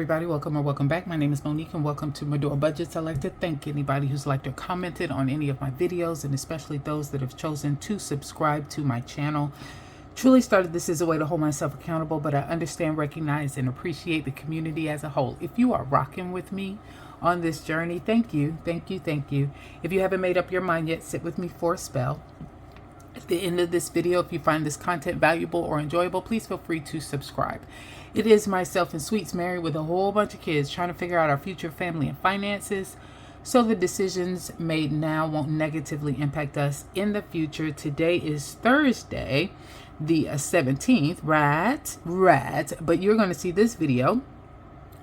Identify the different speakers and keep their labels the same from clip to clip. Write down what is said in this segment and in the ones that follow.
Speaker 1: everybody, welcome or welcome back. My name is Monique and welcome to Medora Budgets. I'd like to thank anybody who's liked or commented on any of my videos, and especially those that have chosen to subscribe to my channel. Truly started this as a way to hold myself accountable, but I understand, recognize, and appreciate the community as a whole. If you are rocking with me on this journey, thank you, thank you, thank you. If you haven't made up your mind yet, sit with me for a spell. At the end of this video, if you find this content valuable or enjoyable, please feel free to subscribe. It is myself and Sweets married with a whole bunch of kids trying to figure out our future family and finances so the decisions made now won't negatively impact us in the future. Today is Thursday, the 17th, right? But you're going to see this video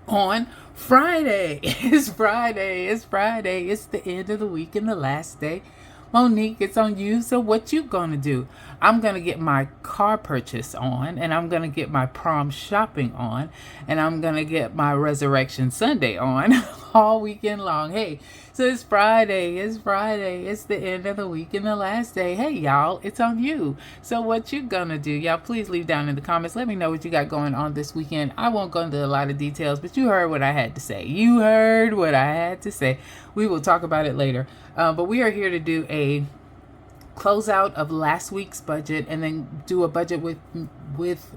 Speaker 1: on Friday. It's Friday. It's the end of the week and the last day. Monique, it's on you. So what you gonna do? I'm gonna get my car purchase on, and I'm gonna get my prom shopping on, and I'm gonna get my Resurrection Sunday on all weekend long. Hey, so it's Friday. It's the end of the week and the last day. Hey, y'all, it's on you. So what you gonna do? Y'all, please leave down in the comments. Let me know what you got going on this weekend. I won't go into a lot of details, but you heard what I had to say. We will talk about it later. But we are here to do a closeout of last week's budget and then do a budget with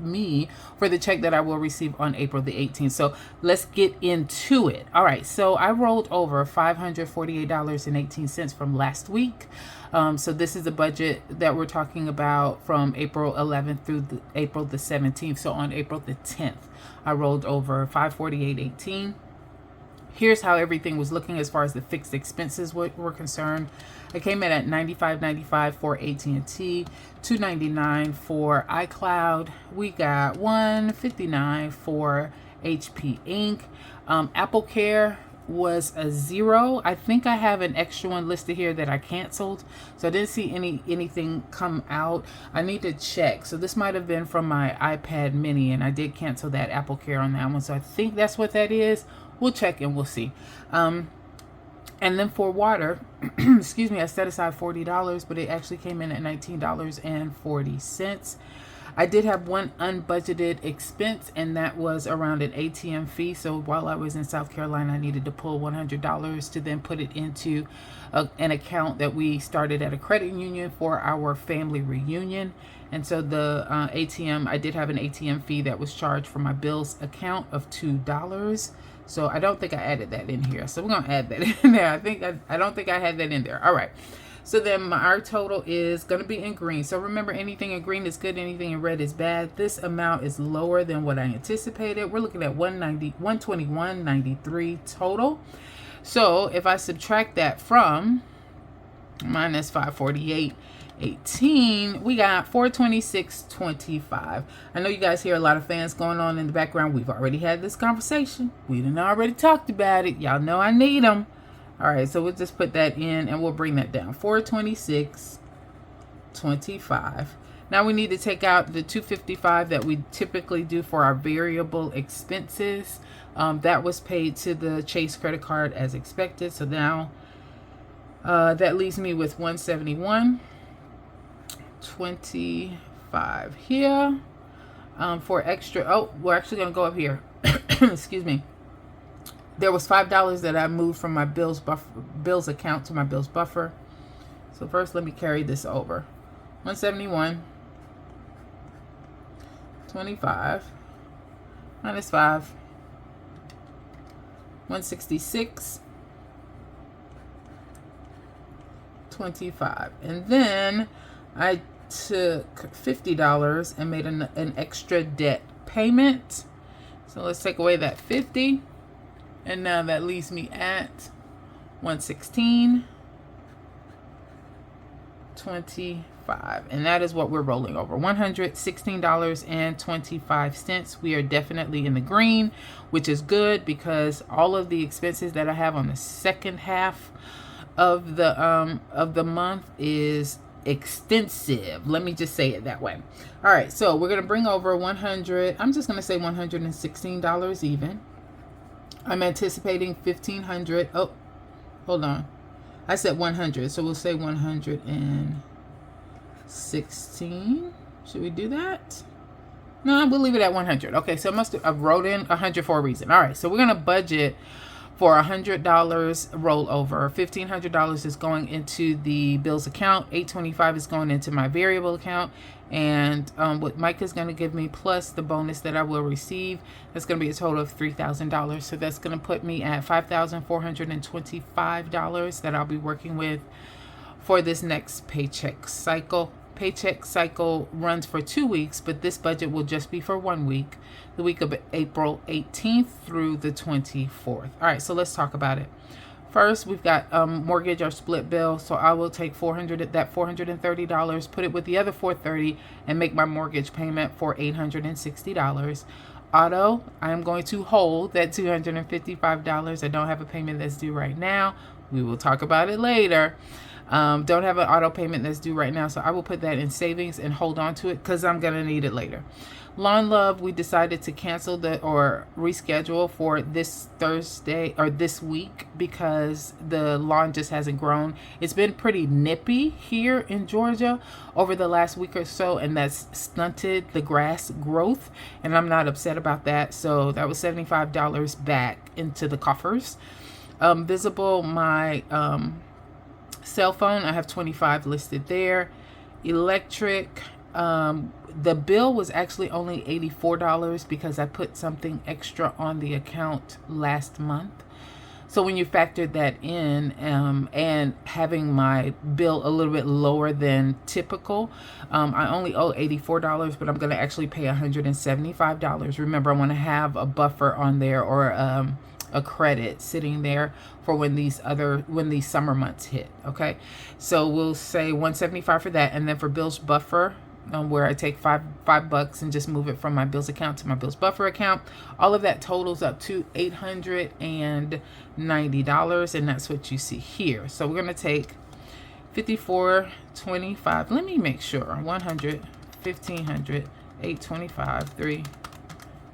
Speaker 1: me for the check that I will receive on April the 18th. So let's get into it. All right. So I rolled over $548.18 from last week. So this is the budget that we're talking about from April 11th through April the 17th. So on April the 10th, I rolled over $548.18. Here's how everything was looking as far as the fixed expenses were concerned. I came in at $95.95 for AT&T, $299 for iCloud. We got $159 for HP Inc. Apple Care was a $0. I think I have an extra one listed here that I canceled, so I didn't see anything come out. I need to check. So this might have been from my iPad mini, and I did cancel that Apple Care on that one, so I think that's what that is. We'll check and we'll see. And then for water, excuse me, I set aside $40, but it actually came in at $19.40. I did have one unbudgeted expense, and that was around an ATM fee. So while I was in South Carolina, I needed to pull $100 to then put it into an account that we started at a credit union for our family reunion. And so the ATM, I did have an ATM fee that was charged for my bills account of $2. So I don't think I added that in here. So we're going to add that in there. I don't think I had that in there. All right. So then our total is going to be in green. So remember, anything in green is good. Anything in red is bad. This amount is lower than what I anticipated. We're looking at $121.93 total. So if I subtract that from minus $548.18, we got $426.25. I know you guys hear a lot of fans going on in the background. We've already had this conversation. We done already talked about it. Y'all know I need them. All right, so we'll just put that in and we'll bring that down. $426.25. Now we need to take out the $255 that we typically do for our variable expenses. That was paid to the Chase credit card as expected. So now that leaves me with $171.25 here. For extra, we're actually going to go up here. Excuse me. There was $5 that I moved from my bills account to my bills buffer. So first, let me carry this over. $171.25 minus 5. $166.25. And then I took $50 and made an extra debt payment. So let's take away that 50. And now that leaves me at $116.25. And that is what we're rolling over. $116.25. We are definitely in the green, which is good because all of the expenses that I have on the second half of the month is extensive. Let me just say it that way. All right, so we're going to bring over I'm just going to say $116 even. I'm anticipating $1,500. Oh, hold on. I said 100, so we'll say 116. Should we do that? No, we'll leave it at 100. Okay, so I wrote in 100 for a reason. All right, so we're gonna budget for $100 rollover. $1,500 is going into the bills account. $825 is going into my variable account. And what Mike is going to give me plus the bonus that I will receive, that's going to be a total of $3,000. So that's going to put me at $5,425 that I'll be working with for this next paycheck cycle. Paycheck cycle runs for 2 weeks, but this budget will just be for 1 week, the week of April 18th through the 24th. All right, so let's talk about it. First, we've got mortgage or split bill. So I will take $430, put it with the other $430, and make my mortgage payment for $860. Auto, I am going to hold that $255. I don't have a payment that's due right now. We will talk about it later. Don't have an auto payment that's due right now, so I will put that in savings and hold on to it because I'm going to need it later. Lawn Love, we decided to cancel or reschedule for this Thursday or this week because the lawn just hasn't grown. It's been pretty nippy here in Georgia over the last week or so, and that's stunted the grass growth, and I'm not upset about that. So that was $75 back into the coffers. Visible, my cell phone, I have 25 listed there. Electric, the bill was actually only $84 because I put something extra on the account last month. So when you factor that in, and having my bill a little bit lower than typical, I only owe $84, but I'm going to actually pay $175. Remember, I want to have a buffer on there, or a credit sitting there for when these summer months hit. Okay, so we'll say $175 for that, and then for bills buffer, where I take $5 and just move it from my bills account to my bills buffer account, all of that totals up to $890, and that's what you see here. So we're going to take $54.25. Let me make sure. 100, 1,500, 825, 3.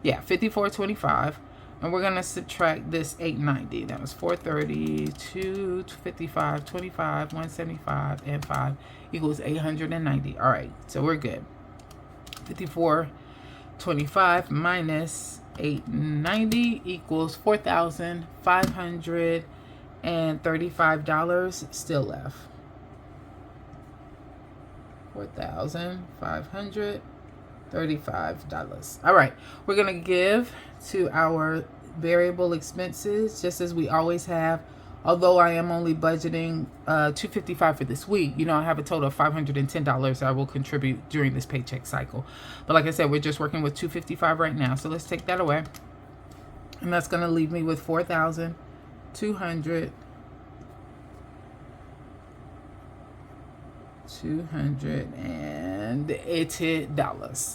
Speaker 1: Yeah, $54.25. And we're going to subtract this $890. That was $430, 255, 25, 175, and 5 equals $890. All right, so we're good. $54.25 minus $890 equals $4,535 still left. $4,535. All right, we're going to give to our variable expenses just as we always have. Although I am only budgeting $255 for this week, you know, I have a total of $510 I will contribute during this paycheck cycle. But like I said, we're just working with $255 right now. So let's take that away. And that's going to leave me with $4,280.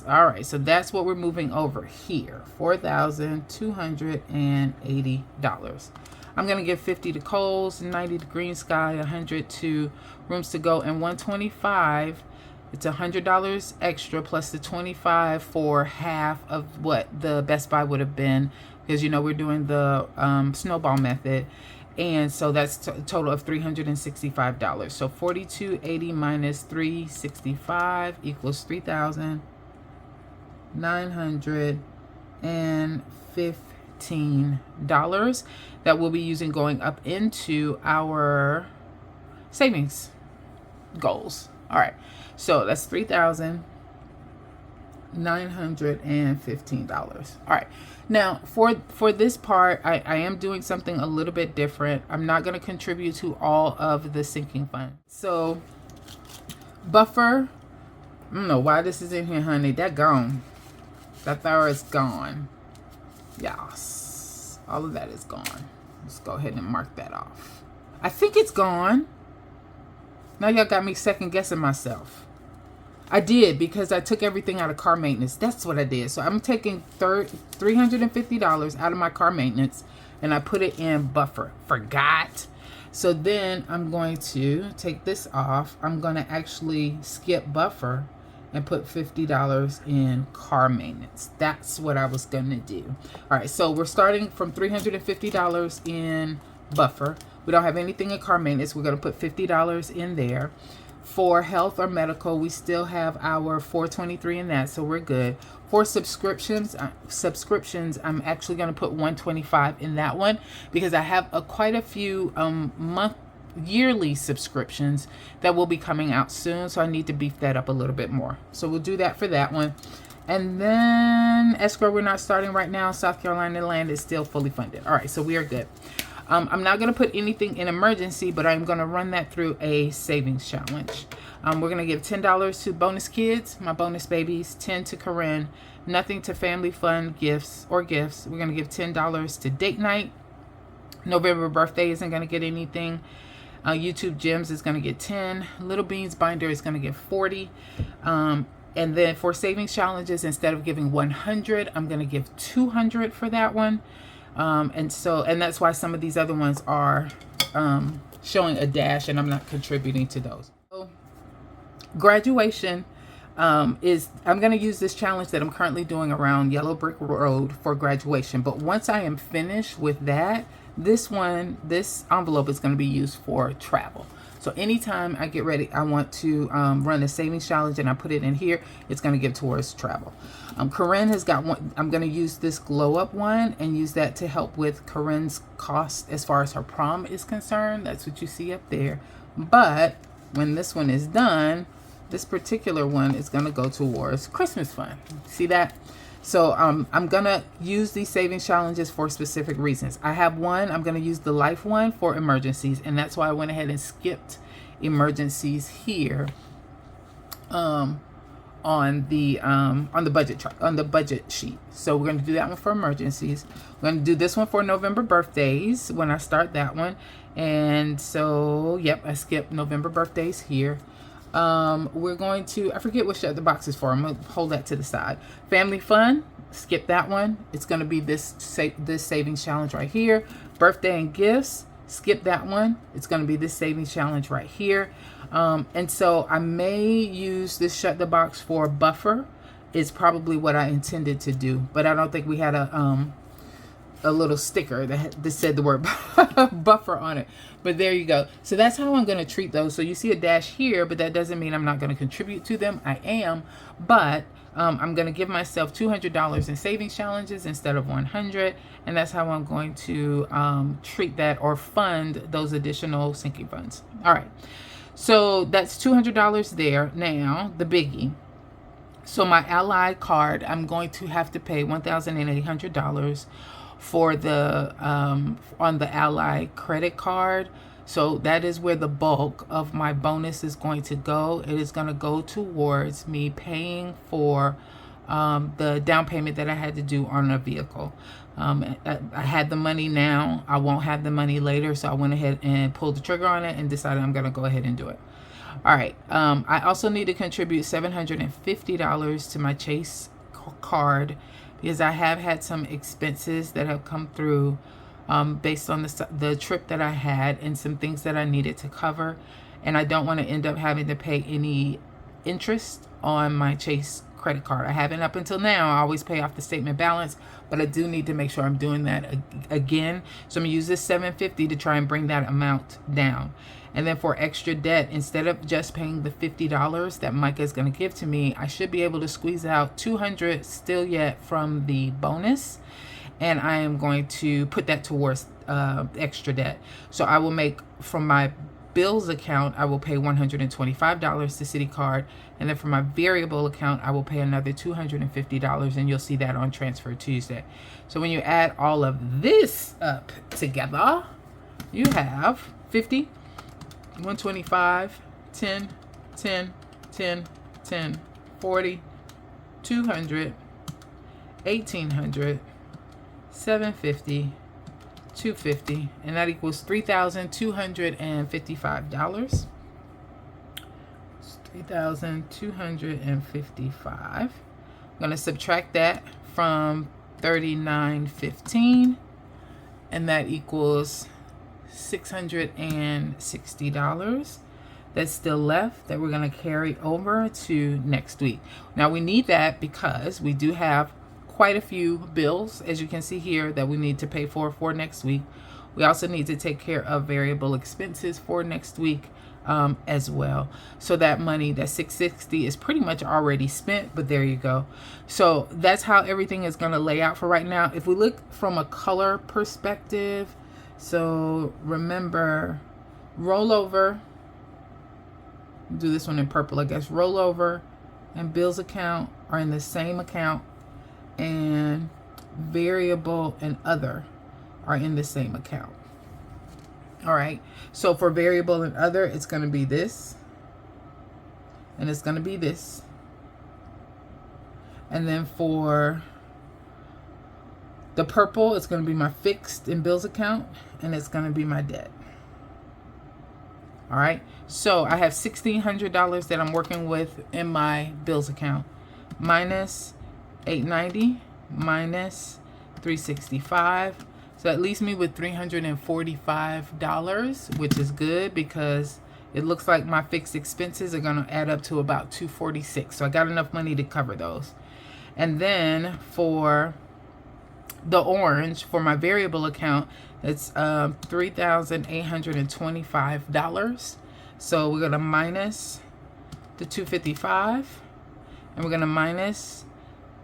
Speaker 1: All right, so that's what we're moving over here. $4,280. I'm going to give 50 to Kohl's, 90 to Green Sky, 100 to Rooms to Go, and 125. It's $100 extra plus the 25 for half of what the Best Buy would have been, because you know we're doing the snowball method. And so that's a total of $365. So $4,280 minus $365 equals $3,915 that we'll be using going up into our savings goals. All right, so that's $3,915. All right. Now, for this part, I am doing something a little bit different. I'm not going to contribute to all of the sinking fund. So, buffer, I don't know why this is in here, honey. That gone. That third is gone. Yes. All of that is gone. Let's go ahead and mark that off. I think it's gone. Now y'all got me second guessing myself. I did, because I took everything out of car maintenance. That's what I did. So I'm taking $350 out of my car maintenance, and I put it in buffer. Forgot. So then I'm going to take this off. I'm going to actually skip buffer and put $50 in car maintenance. That's what I was going to do. All right, so we're starting from $350 in buffer. We don't have anything in car maintenance. We're going to put $50 in there. For health or medical, we still have our $423 in that, so we're good. For subscriptions, I'm actually going to put $125 in that one because I have quite a few yearly subscriptions that will be coming out soon, so I need to beef that up a little bit more. So we'll do that for that one. And then escrow, we're not starting right now. South Carolina land is still fully funded. All right, so we are good. I'm not going to put anything in emergency, but I'm going to run that through a savings challenge. We're going to give $10 to bonus kids, my bonus babies, $10 to Corinne, nothing to family fun gifts. We're going to give $10 to date night. November birthday isn't going to get anything. YouTube Gems is going to get 10. Little Beans Binder is going to get 40. And then for savings challenges, instead of giving 100, I'm going to give 200 for that one. And that's why some of these other ones are showing a dash, and I'm not contributing to those. So, graduation I'm going to use this challenge that I'm currently doing around Yellow Brick Road for graduation. But once I am finished with that, this envelope is going to be used for travel. So anytime I get ready, I want to run a savings challenge and I put it in here, it's going to give towards travel. Corinne has got one. I'm going to use this glow up one and use that to help with Corinne's cost as far as her prom is concerned. That's what you see up there. But when this one is done, this particular one is going to go towards Christmas fund. See that? So I'm going to use these savings challenges for specific reasons. I have one, I'm going to use the life one for emergencies. And that's why I went ahead and skipped emergencies here on the budget sheet. So we're going to do that one for emergencies. We're going to do this one for November birthdays when I start that one. And so, yep, I skipped November birthdays here. We're going to, I forget what the box is for. I'm going to hold that to the side. Family fun, skip that one. It's going to be this savings challenge right here. Birthday and gifts, skip that one. It's going to be this savings challenge right here. And so I may use this shut the box for buffer is probably what I intended to do, but I don't think we had a little sticker that said the word buffer on it. But there you go. So that's how I'm going to treat those. So you see a dash here, but that doesn't mean I'm not going to contribute to them. I am, but I'm going to give myself $200 in savings challenges instead of 100, and that's how I'm going to treat that or fund those additional sinking funds. All right. So that's $200 there. Now the biggie. So my Ally card, I'm going to have to pay $1,800 for the on the Ally credit card. So that is where the bulk of my bonus is going to go. It is going to go towards me paying for the down payment that I had to do on a vehicle. I had the money now. I won't have the money later. So I went ahead and pulled the trigger on it and decided I'm going to go ahead and do it. All right. I also need to contribute $750 to my Chase card because I have had some expenses that have come through based on the trip that I had and some things that I needed to cover. And I don't want to end up having to pay any interest on my Chase credit card. I haven't up until now. I always pay off the statement balance, but I do need to make sure I'm doing that again. So I'm going to use this $750 to try and bring that amount down. And then for extra debt, instead of just paying the $50 that Micah is going to give to me, I should be able to squeeze out $200 still yet from the bonus. And I am going to put that towards extra debt. So I will make from my bills account, I will pay $125 to City Card. And then for my variable account, I will pay another $250. And you'll see that on Transfer Tuesday. So when you add all of this up together, you have 50, 125, 10, 10, 10, 10, 40, 200, 1,800, 750, 250, and that equals $3,255. It's $3,255. I'm going to subtract that from $3,915, and that equals $660. That's still left that we're going to carry over to next week. Now we need that because we do have quite a few bills, as you can see here, that we need to pay for next week. We also need to take care of variable expenses for next week. as well. So that money, that $660, is pretty much already spent, but there you go. So that's how everything is going to lay out for right now. If we look from a color perspective, so remember, rollover, do this one in purple, I guess. Rollover and bills account are in the same account, and variable and other are in the same account. All right, so for variable and other, it's going to be this, and it's going to be this. And then for the purple, it's going to be my fixed and bills account, and it's going to be my debt. All right, so I have $1,600 that I'm working with in my bills account, minus $890, minus $365. So that leaves me with $345, which is good because it looks like my fixed expenses are going to add up to about $246. So I got enough money to cover those. And then for the orange, for my variable account, it's $3,825. So we're going to minus the $255, and we're going to minus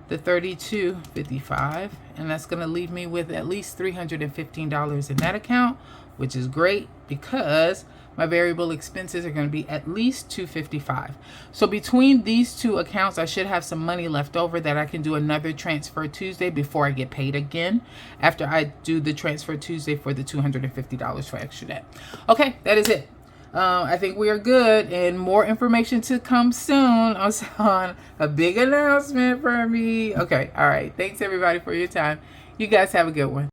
Speaker 1: the $32.55, and that's going to leave me with at least $315 in that account, which is great because my variable expenses are going to be at least $255. So between these two accounts, I should have some money left over that I can do another Transfer Tuesday before I get paid again, after I do the Transfer Tuesday for the $250 for extra debt. Okay, that is it. I think we are good, and more information to come soon on a big announcement for me. Okay, all right. Thanks everybody for your time. You guys have a good one.